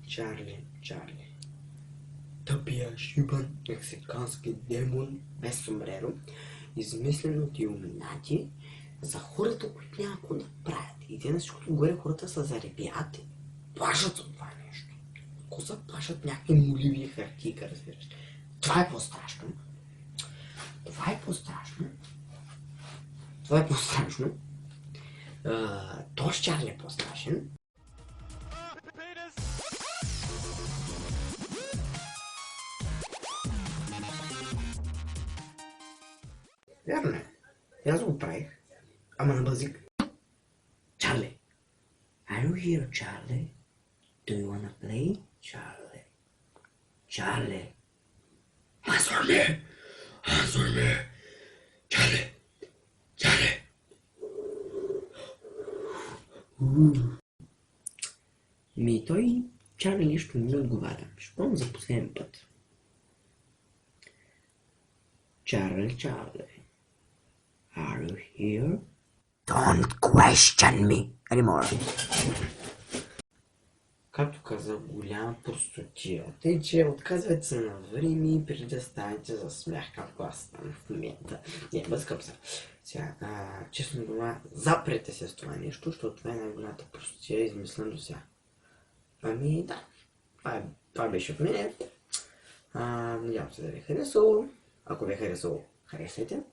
Чарли, Чарли. Тъпия шибан мексикански демон без сомбреро, измислен от илюминати за хората, които няма какво да правят. И те на всичкото горе хората са заребят, плашат от това нещо. Ако са плашат някакви моливи и хартийка, разбираш. Това е по-страшно. Това е по-страшно. Това е по-страшно. Тош Чарли е по-страшен. Вярно е. Аз го правих. Ама на базик. Чарли. Are you here, Charlie? Do you wanna play? Charlie. Charlie. Answer me. Answer me. Charlie. Charlie. Той Чарли нищо не ми отговаря. Щом за последен път. Charlie, Charlie. Are you here? Don't question me anymore. Както казах, голяма простотия. Тъй, че отказвайте се на време преди да станете за смях, както аз стана в момента. Не, бъскъп се. Сега, честно дума, запрете се с това нещо, защото това е най-голямата простотия, измислен до сега. Ами да, това беше в мене. Надявам се да ви е харесало. Ако ви е харесало, харесайте.